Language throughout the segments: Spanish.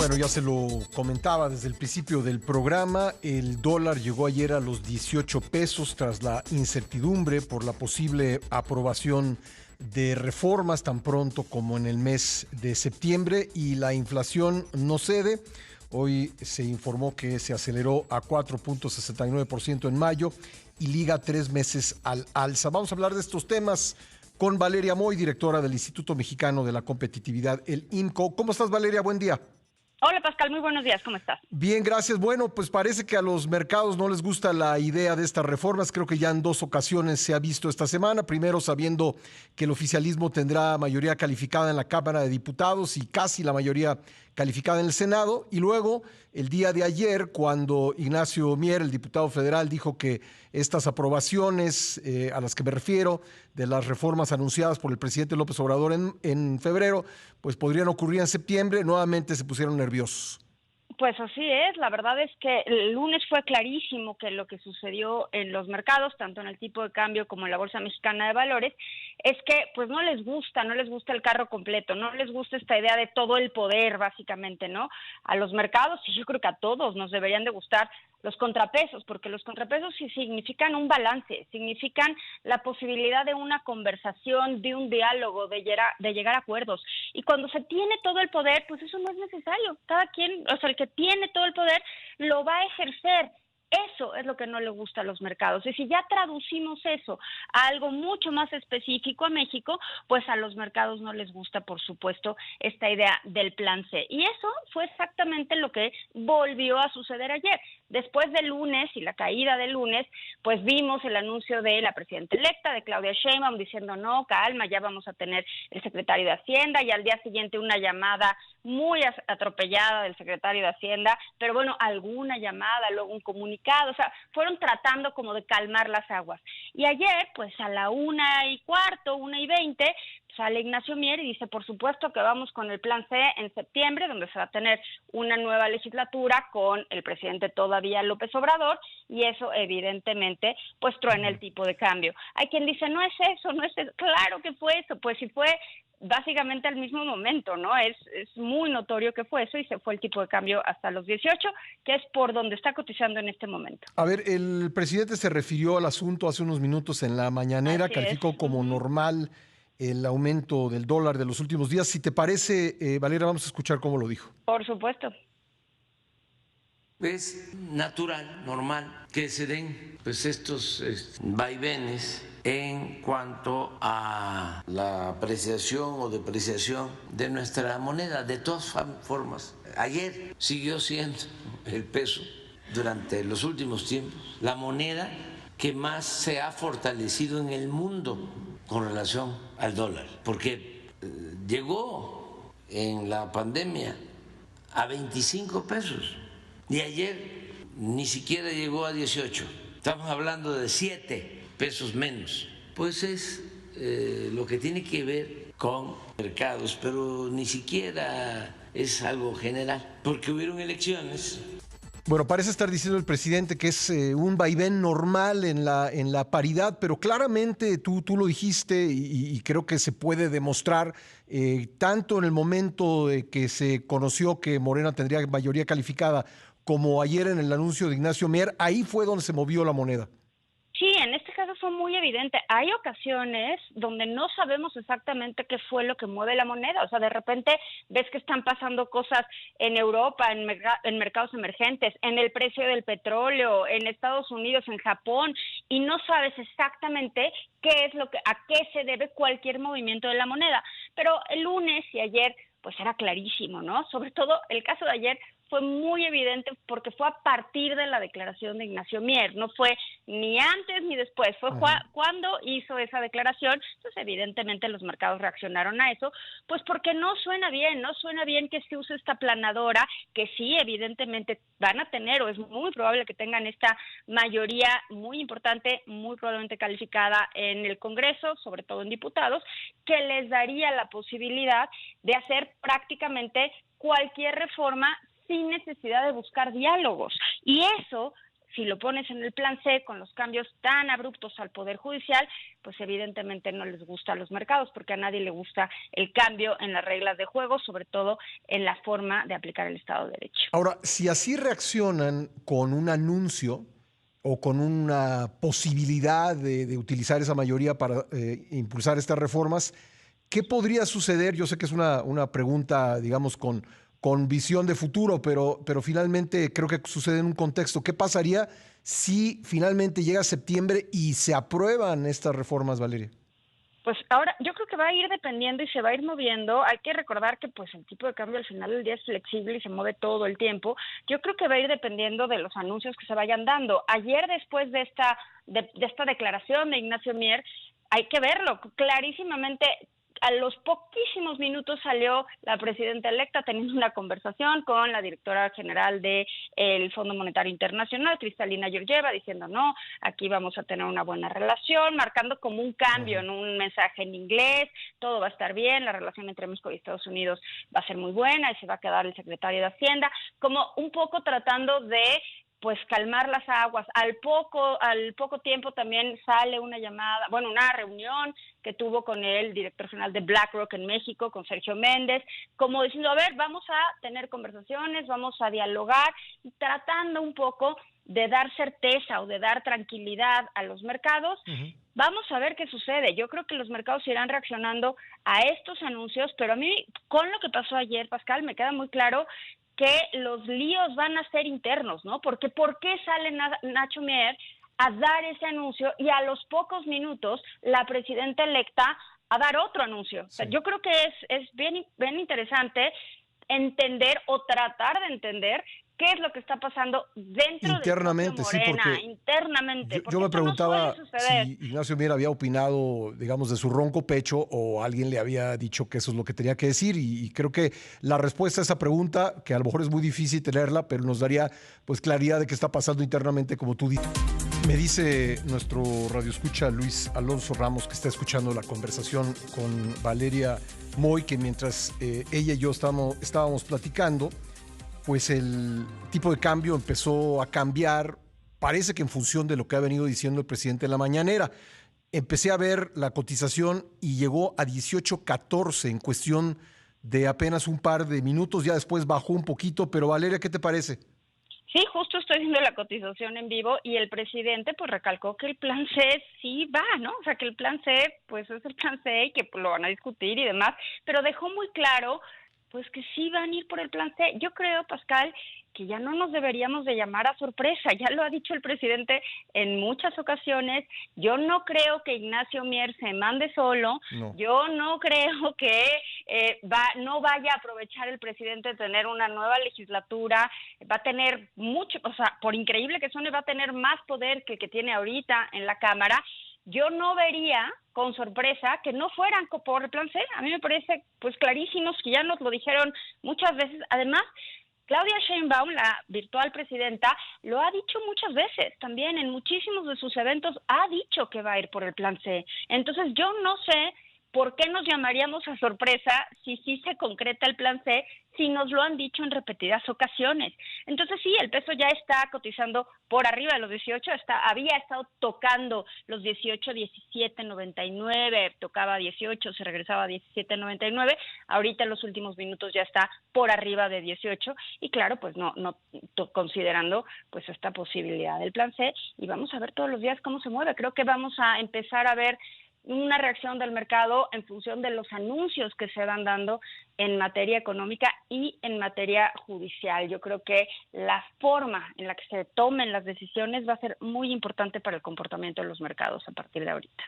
Bueno, ya se lo comentaba desde el principio del programa, el dólar llegó ayer a los 18 pesos tras la incertidumbre por la posible aprobación de reformas tan pronto como en el mes de septiembre, y la inflación no cede. Hoy se informó que se aceleró a 4.69% en mayo y liga 3 meses al alza. Vamos a hablar de estos temas con Valeria Moy, directora del Instituto Mexicano de la Competitividad, el IMCO. ¿Cómo estás, Valeria? Buen día. Hola, Pascal, muy buenos días, ¿cómo estás? Bien, gracias. Bueno, pues parece que a los mercados no les gusta la idea de estas reformas. Creo que ya en dos ocasiones se ha visto esta semana. Primero, sabiendo que el oficialismo tendrá mayoría calificada en la Cámara de Diputados y casi la mayoría calificada en el Senado. Y luego, el día de ayer, cuando Ignacio Mier, el diputado federal, dijo que estas aprobaciones a las que me refiero, de las reformas anunciadas por el presidente López Obrador en febrero, pues podrían ocurrir en septiembre, nuevamente se pusieron nerviosos. Pues así es, la verdad es que el lunes fue clarísimo que lo que sucedió en los mercados, tanto en el tipo de cambio como en la Bolsa Mexicana de Valores, es que pues no les gusta el carro completo, no les gusta esta idea de todo el poder, básicamente, ¿no? A los mercados, y yo creo que a todos nos deberían de gustar los contrapesos, porque los contrapesos sí significan un balance, significan la posibilidad de una conversación, de un diálogo, de llegar a acuerdos. Y cuando se tiene todo el poder, pues eso no es necesario. Cada quien, o sea, el que tiene todo el poder lo va a ejercer. Eso es lo que no le gusta a los mercados. Y si ya traducimos eso a algo mucho más específico a México, pues a los mercados no les gusta, por supuesto, esta idea del plan C. Y eso fue exactamente lo que volvió a suceder ayer. Después del lunes y la caída del lunes, pues vimos el anuncio de la presidenta electa, de Claudia Sheinbaum, diciendo no, calma, ya vamos a tener el secretario de Hacienda, y al día siguiente una llamada muy atropellada del secretario de Hacienda, pero bueno, alguna llamada, luego un comunicado, o sea, fueron tratando como de calmar las aguas. Y ayer, pues a la 1:15, 1:20, sale Ignacio Mier y dice, por supuesto que vamos con el plan C en septiembre, donde se va a tener una nueva legislatura con el presidente todavía López Obrador, y eso evidentemente pues truena el tipo de cambio. Hay quien dice, no es eso, no es eso. Claro que fue eso, pues sí fue básicamente al mismo momento, ¿no? Es muy notorio que fue eso, y se fue el tipo de cambio hasta los 18, que es por donde está cotizando en este momento. A ver, el presidente se refirió al asunto hace unos minutos en la mañanera, Así es. calificó como normal el aumento del dólar de los últimos días. Si te parece, Valeria, vamos a escuchar cómo lo dijo. Por supuesto. Es natural, normal, que se den pues estos vaivenes en cuanto a la apreciación o depreciación de nuestra moneda. De todas formas, ayer siguió siendo el peso, durante los últimos tiempos, la moneda que más se ha fortalecido en el mundo con relación al dólar, porque llegó en la pandemia a 25 pesos. Y ayer ni siquiera llegó a 18. Estamos hablando de 7 pesos menos. Pues es lo que tiene que ver con mercados, pero ni siquiera es algo general, porque hubieron elecciones. Bueno, parece estar diciendo el presidente que es un vaivén normal en la paridad, pero claramente tú lo dijiste y creo que se puede demostrar, tanto en el momento de que se conoció que Morena tendría mayoría calificada, como ayer en el anuncio de Ignacio Mier, ahí fue donde se movió la moneda. Sí, en este caso fue muy evidente. Hay ocasiones donde no sabemos exactamente qué fue lo que mueve la moneda. O sea, de repente ves que están pasando cosas en Europa, en mercados emergentes, en el precio del petróleo, en Estados Unidos, en Japón, y no sabes exactamente a qué se debe cualquier movimiento de la moneda. Pero el lunes y ayer, pues era clarísimo, ¿no? Sobre todo el caso de ayer fue muy evidente porque fue a partir de la declaración de Ignacio Mier, no fue ni antes ni después, fue cuando hizo esa declaración. Entonces evidentemente los mercados reaccionaron a eso, pues porque no suena bien que se use esta aplanadora, que sí evidentemente van a tener, o es muy probable que tengan esta mayoría muy importante, muy probablemente calificada en el Congreso, sobre todo en diputados, que les daría la posibilidad de hacer prácticamente cualquier reforma sin necesidad de buscar diálogos. Y eso si lo pones en el plan C con los cambios tan abruptos al Poder Judicial, pues evidentemente no les gusta a los mercados, porque a nadie le gusta el cambio en las reglas de juego, sobre todo en la forma de aplicar el Estado de Derecho. Ahora, si así reaccionan con un anuncio o con una posibilidad de utilizar esa mayoría para impulsar estas reformas, ¿qué podría suceder? Yo sé que es una pregunta, digamos, con visión de futuro, pero finalmente creo que sucede en un contexto. ¿Qué pasaría si finalmente llega septiembre y se aprueban estas reformas, Valeria? Pues ahora yo creo que va a ir dependiendo y se va a ir moviendo. Hay que recordar que pues el tipo de cambio al final del día es flexible y se mueve todo el tiempo. Yo creo que va a ir dependiendo de los anuncios que se vayan dando. Ayer, después de esta declaración de Ignacio Mier, hay que verlo clarísimamente. A los poquísimos minutos salió la presidenta electa teniendo una conversación con la directora general del Fondo Monetario Internacional, Kristalina Georgieva, diciendo no, aquí vamos a tener una buena relación, marcando como un cambio en un mensaje en inglés, todo va a estar bien, la relación entre México y Estados Unidos va a ser muy buena y se va a quedar el secretario de Hacienda, como un poco tratando de pues calmar las aguas. Al poco tiempo también sale una reunión que tuvo con el director general de BlackRock en México, con Sergio Méndez, como diciendo, a ver, vamos a tener conversaciones, vamos a dialogar, y tratando un poco de dar certeza o de dar tranquilidad a los mercados. Vamos a ver qué sucede. Yo creo que los mercados irán reaccionando a estos anuncios, pero a mí, con lo que pasó ayer, Pascal, me queda muy claro que los líos van a ser internos, ¿no? Porque ¿por qué sale Nacho Mier a dar ese anuncio y a los pocos minutos la presidenta electa a dar otro anuncio? Sí. O sea, yo creo que es bien interesante entender o tratar de entender qué es lo que está pasando dentro internamente, del Morena, sí, porque internamente. Yo me preguntaba si Ignacio Mier había opinado, digamos, de su ronco pecho o alguien le había dicho que eso es lo que tenía que decir, y creo que la respuesta a esa pregunta, que a lo mejor es muy difícil tenerla, pero nos daría pues claridad de qué está pasando internamente, como tú dices. Me dice nuestro radioescucha Luis Alonso Ramos, que está escuchando la conversación con Valeria Moy, que mientras ella y yo estábamos platicando, pues el tipo de cambio empezó a cambiar, parece que en función de lo que ha venido diciendo el presidente en la mañanera. Empecé a ver la cotización y llegó a 18.14 en cuestión de apenas un par de minutos, ya después bajó un poquito, pero Valeria, ¿qué te parece? Sí, justo estoy viendo la cotización en vivo y el presidente pues recalcó que el plan C sí va, ¿no? O sea, que el plan C pues es el plan C y que pues, lo van a discutir y demás, pero dejó muy claro pues que sí van a ir por el plan C. Yo creo, Pascal, que ya no nos deberíamos de llamar a sorpresa, ya lo ha dicho el presidente en muchas ocasiones. Yo no creo que Ignacio Mier se mande solo, no. Yo no creo que no vaya a aprovechar el presidente de tener una nueva legislatura, va a tener mucho, o sea, por increíble que suene, va a tener más poder que el que tiene ahorita en la Cámara. Yo no vería con sorpresa que no fueran por el plan C. A mí me parece pues clarísimos, que ya nos lo dijeron muchas veces. Además, Claudia Sheinbaum, la virtual presidenta, lo ha dicho muchas veces también, en muchísimos de sus eventos ha dicho que va a ir por el plan C. Entonces yo no sé por qué nos llamaríamos a sorpresa si sí se concreta el plan C, si nos lo han dicho en repetidas ocasiones. Entonces sí, el peso ya está cotizando por arriba de los 18, había estado tocando los 18, 17.99, tocaba 18, se regresaba a 17.99, ahorita en los últimos minutos ya está por arriba de 18, y claro, pues no considerando pues esta posibilidad del plan C, y vamos a ver todos los días cómo se mueve. Creo que vamos a empezar a ver una reacción del mercado en función de los anuncios que se van dando en materia económica y en materia judicial. Yo creo que la forma en la que se tomen las decisiones va a ser muy importante para el comportamiento de los mercados a partir de ahorita.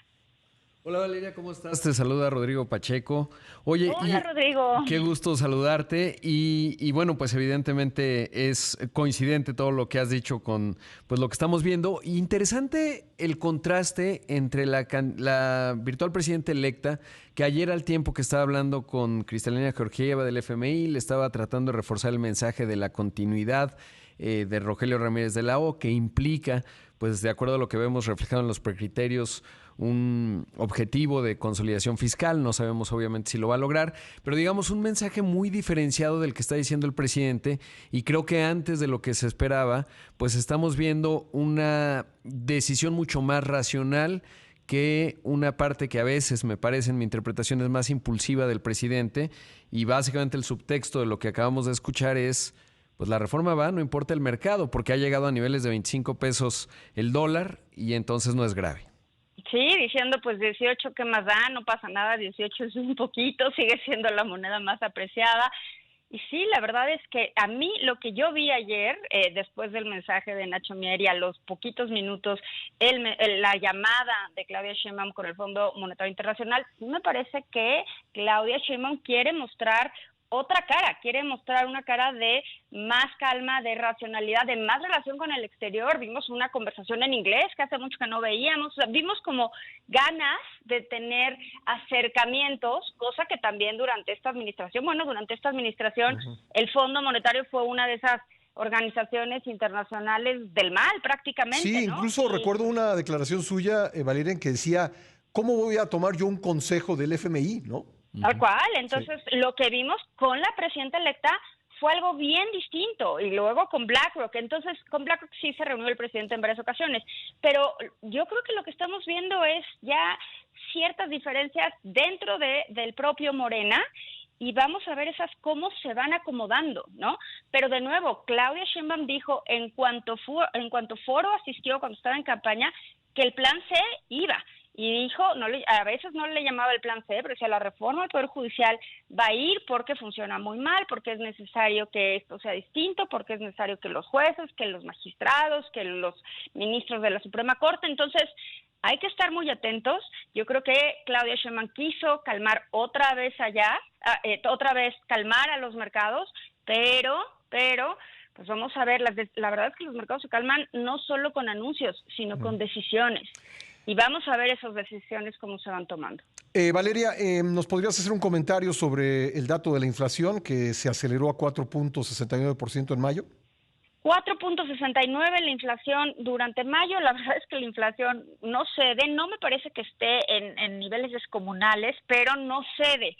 Hola Valeria, ¿cómo estás? Te saluda Rodrigo Pacheco. Oye, hola Rodrigo. Qué gusto saludarte y bueno, pues evidentemente es coincidente todo lo que has dicho con pues lo que estamos viendo. Interesante el contraste entre la virtual presidenta electa, que ayer al tiempo que estaba hablando con Kristalina Georgieva del FMI, le estaba tratando de reforzar el mensaje de la continuidad de Rogelio Ramírez de la O, que implica, pues de acuerdo a lo que vemos reflejado en los precriterios, un objetivo de consolidación fiscal. No sabemos obviamente si lo va a lograr, pero digamos un mensaje muy diferenciado del que está diciendo el presidente, y creo que antes de lo que se esperaba, pues estamos viendo una decisión mucho más racional que una parte que a veces me parece, en mi interpretación, es más impulsiva del presidente, y básicamente el subtexto de lo que acabamos de escuchar es, pues la reforma va, no importa el mercado, porque ha llegado a niveles de 25 pesos el dólar y entonces no es grave. Sí, diciendo pues 18, ¿qué más da? No pasa nada, 18 es un poquito, sigue siendo la moneda más apreciada. Y sí, la verdad es que a mí lo que yo vi ayer, después del mensaje de Nacho Mier y a los poquitos minutos, la llamada de Claudia Sheinbaum con el Fondo Monetario Internacional, sí me parece que Claudia Sheinbaum quiere mostrar otra cara, quiere mostrar una cara de más calma, de racionalidad, de más relación con el exterior. Vimos una conversación en inglés que hace mucho que no veíamos, o sea, vimos como ganas de tener acercamientos, cosa que también durante esta administración, el Fondo Monetario fue una de esas organizaciones internacionales del mal prácticamente, Sí, ¿no? incluso recuerdo una declaración suya, Valeria, en que decía, ¿cómo voy a tomar yo un consejo del FMI, no? Tal cual, entonces lo que vimos con la presidenta electa fue algo bien distinto, y luego con BlackRock. Entonces con BlackRock sí se reunió el presidente en varias ocasiones, pero yo creo que lo que estamos viendo es ya ciertas diferencias dentro del propio Morena, y vamos a ver esas cómo se van acomodando, ¿no? Pero de nuevo, Claudia Sheinbaum dijo en cuanto Foro asistió cuando estaba en campaña que el plan C iba. Y dijo, a veces no le llamaba el plan C, pero decía, la reforma del Poder Judicial va a ir porque funciona muy mal, porque es necesario que esto sea distinto, porque es necesario que los jueces, que los magistrados, que los ministros de la Suprema Corte. Entonces, hay que estar muy atentos. Yo creo que Claudia Sheinbaum quiso calmar otra vez calmar a los mercados, pero pues vamos a ver, la verdad es que los mercados se calman no solo con anuncios, sino con decisiones. Y vamos a ver esas decisiones cómo se van tomando. Valeria, ¿nos podrías hacer un comentario sobre el dato de la inflación que se aceleró a 4.69% en mayo? 4.69 la inflación durante mayo. La verdad es que la inflación no cede, no me parece que esté en niveles descomunales, pero no cede.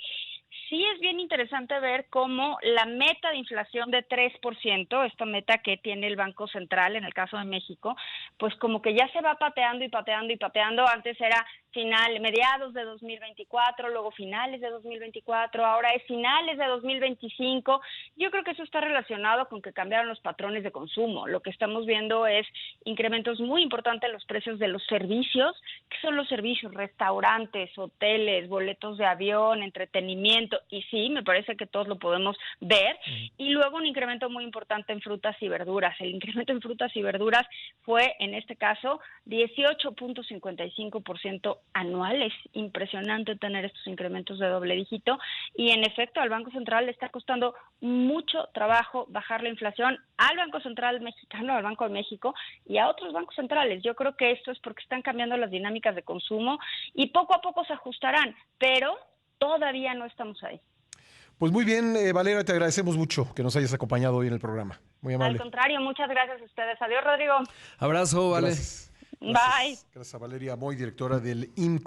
Sí es bien interesante ver cómo la meta de inflación de 3%, esta meta que tiene el Banco Central en el caso de México, pues como que ya se va pateando y pateando y pateando. Antes era mediados de 2024, luego finales de 2024, ahora es finales de 2025. Yo creo que eso está relacionado con que cambiaron los patrones de consumo. Lo que estamos viendo es incrementos muy importantes en los precios de los servicios. ¿Qué son los servicios? Restaurantes, hoteles, boletos de avión, entretenimiento. Y sí, me parece que todos lo podemos ver. Y luego un incremento muy importante en frutas y verduras. El incremento en frutas y verduras fue, en este caso, 18.55% anual. Es impresionante tener estos incrementos de doble dígito, y en efecto al Banco Central le está costando mucho trabajo bajar la inflación, al Banco Central mexicano, al Banco de México y a otros bancos centrales. Yo creo que esto es porque están cambiando las dinámicas de consumo y poco a poco se ajustarán, pero todavía no estamos ahí. Pues muy bien, Valeria, te agradecemos mucho que nos hayas acompañado hoy en el programa. Muy amable. Al contrario, muchas gracias a ustedes. Adiós, Rodrigo. Abrazo, Vale. Gracias. Bye. Gracias a Valeria Moy, directora del IMCO.